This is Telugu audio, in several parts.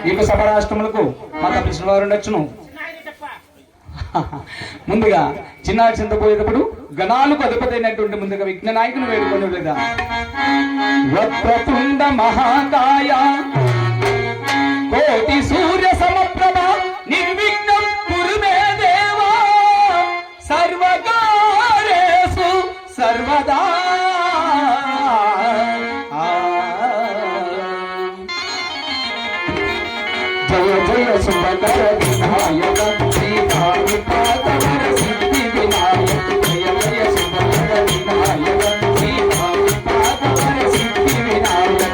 నీకు సభరాష్ట్రములకు మత పిలిచిన వారు ఉండొచ్చును. ముందుగా చిన్నారి చింతపోయేటప్పుడు గణాలకు అధిపతి అయినటువంటి ముందుగా విఘ్న నాయకుని వేడుకొని లేదా వక్రతుండ మహాకాయ కోటి సూర్య సమప్రభ నిర్విఘ్నం కురు మే దేవా సర్వకార్యేషు సర్వదా. జయ జయ శుభకర వినాయక శ్రీ భావిపాతవర సిద్ధి వినాయక. జయ జయ శుభకర వినాయక శ్రీ భావిపాతవర సిద్ధి వినాయక.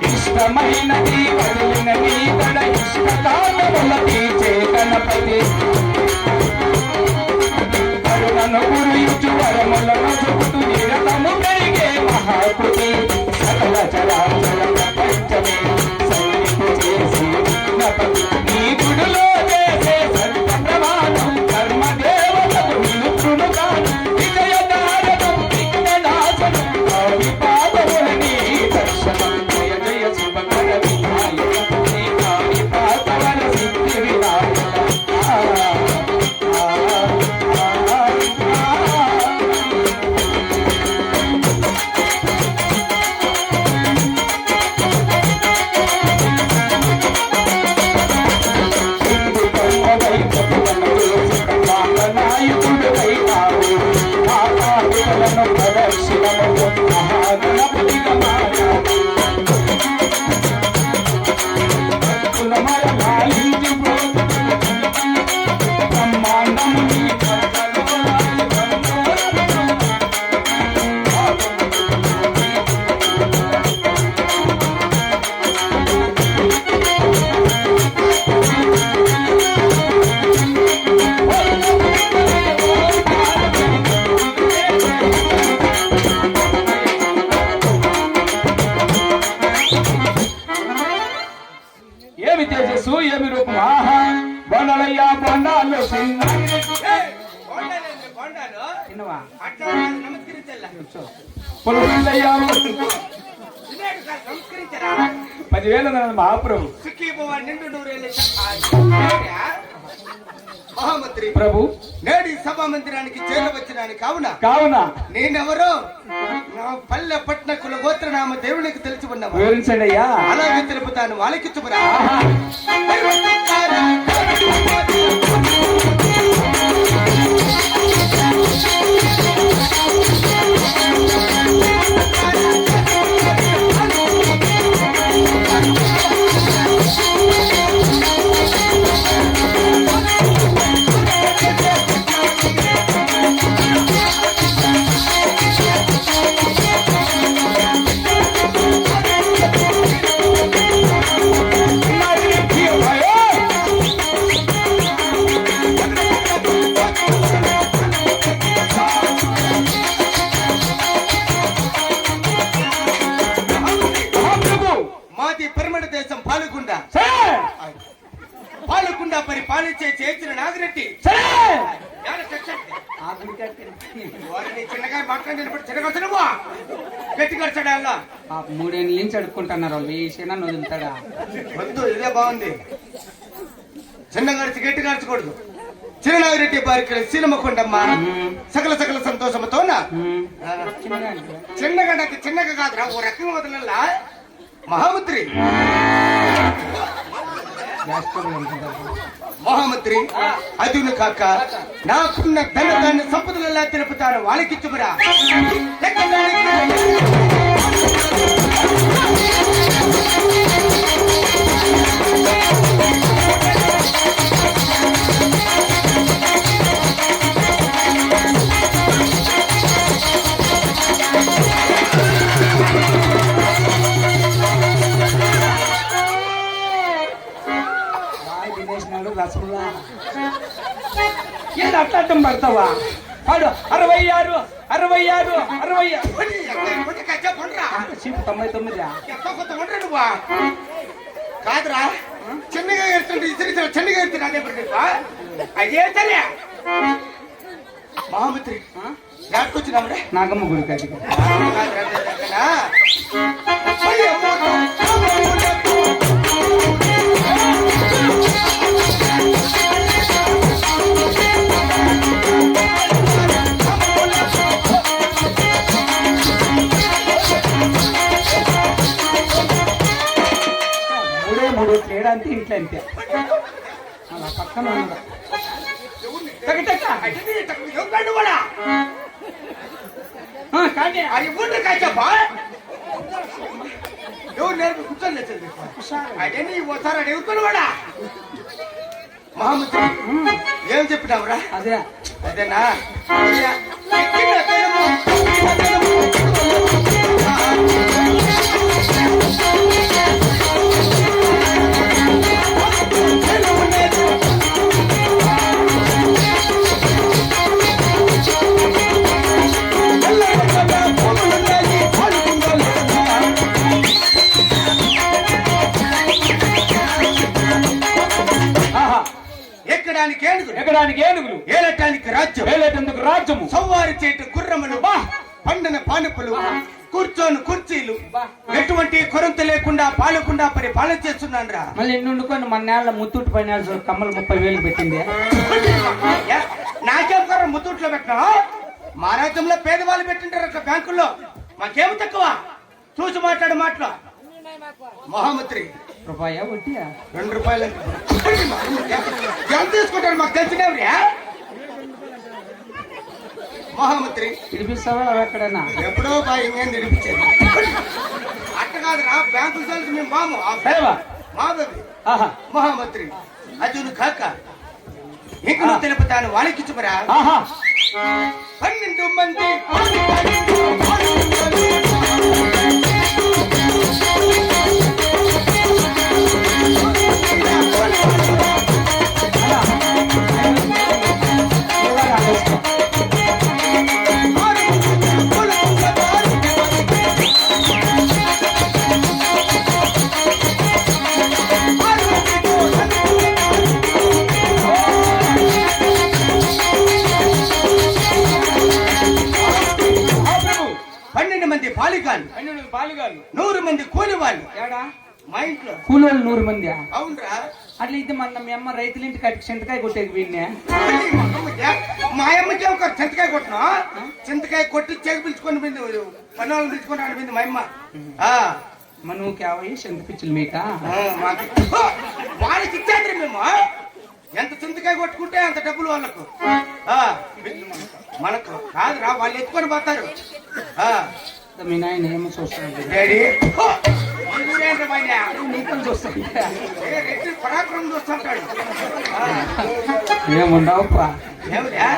ఇష్టమైనది వదిలినది తడ ఇష్టకాలముల తీర్చే గణపతి కరుణను గురించి వరములను చెబుతూ నిరతము కలిగే మహాకృతి సకల చరాచర ప్రపంచమే సైనికు చేసి గణపతి నీ గుడిలో చేసే సర్వ ప్రమాణం కర్మ దేవతకు నిలుపును కాను విజయదారకం విఘ్ననాశనం కావి పాదములని దర్శనం. జయ జయ శుభకర వినాయక శ్రీ కావి పాదవర సిద్ధి వినాయక. ఏమి తేజస్సు ఏమి రూపం ఆహా బొండలయ్యా బొండాలు పొలయ్యా 10,000 మహాప్రభు మహామంత్రి ప్రభు నేడు సభా మందిరానికి చేరవచ్చినాను కావున నేనెవరో నా పల్లె పట్న కుల గోత్రనామ దేవునికి తెలిసి ఉన్నాము. వివరించండి అయ్యా. అలాగే తెలుపుతాను వాళ్ళకి చుబరా. పాలకుండా పరిపాలించే చేసిన నాగిరెడ్డి చిన్నగా మాట్లాడి చిన్నగా గట్టి కడతాడా 3 ఏళ్ళ నుంచి అడుక్కుంటున్నారు వాళ్ళు వేసినా వదులుతాడా వద్దు. ఇదే బాగుంది. చిన్న గడిచి గట్టి గడచకూడదు. చిన్ననాగిరెడ్డి బారికల సీనమ్మకుండమ్మ సకల సకల సంతోషముతోన చిన్నగడకి చిన్నగా కాదురా ఓ రకంగా వదలల్లా మహామంత్రి మహామంత్రి అదును కాక నాకున్న ధనదాన్ని సంపదలలా తెలుపుతాను వాళ్ళకిచ్చుకురా. రసంలా ఏది అట్లా అడ్డం పడతావా పాడు 66 66 సీటు 99 కాదురా చిన్నగా ఎడుతుంటే ఇతర చిన్నగా ఎడుతుంది అదే అదే సరే మహామంత్రి ఎక్కడికొచ్చినామరే నాగమ్మ గుడి కాదు మూడు తేడా అంతే ఇంట్లో అంతే అలా పక్కన ఉండదు. కానీ అది ఊళ్ళో కాచప్పా ఎవరు నేర్పు కూర్చొని అదే నీ ఓసారి అడుగుతాడు వాడా మహామంత్రి ఏం చెప్పినావురా అదే అదేనా ఎక్కడానికి ఏనుగులు ఏలటానికి రాజ్యం ఏలేటందుకు రాజ్యము సవ్వారి చేటు గుర్రములు పండిన పానుపులు కూర్చొని కుర్చీలు ఎటువంటి కొరంత లేకుండా పాలకుండా పరిపాలన చేస్తున్నాను రా. మళ్ళీ ఎన్నుకొని మన నేల ముత్తూటి పైన కమ్మలు 30,000 పెట్టింది. నాకేం కర్ర ముత్తూట్లో పెట్టినా మా రాజ్యంలో పేదవాళ్ళు పెట్టింటారు అట్లా బ్యాంకుల్లో మాకేమి తక్కువ చూసి మాట్లాడు మాటలు మహామంత్రి రూపాయ వడ్డీయా ₹2 ఎంత తీసుకుంటారు మాకు తెలిసినవరా మహామంత్రి వినిపిస్తావా ఎక్కడైనా ఎప్పుడో ఇంకేం నిడిపించేది అట్ట కాదురా బ్యాంకు తెలిసి మేము మాము మాధవి మహామంత్రి అర్జును కాక ఇంక నువ్వు తెలుపుతాను వాళ్ళకి ఇచ్చుమరా 12 మంది పాలిగాళ్ళు 100 మంది కూలి వాళ్ళు మా ఇంట్లో కూలోళ్ళు 100 మంది అవునరా అట్లా అయితే మన మీ అమ్మ రైతుల ఇంటి కట్టి చింతకాయ కొట్టేది వీడినే మా అమ్మకి ఒక చింతకాయ కొట్టినా చింతకాయ కొట్టి చెవి పిలుచుకొని పోయింది పని వాళ్ళని పిలుచుకొని ఆడిపోయింది మా అమ్మ మనకి 50 చింత పిచ్చులు మీక వాళ్ళకి ఇచ్చేది మేము ఎంత చింతకాయ కొట్టుకుంటే అంత డబ్బులు వాళ్ళకు మనకు కాదురా వాళ్ళు ఎత్తుకొని పోతారు మీ నాయన ఏమో చూస్తాడు నీకని చూస్తాడు పరాక్రమం చూస్తుంటాడు ఏముండవు ఏమిరా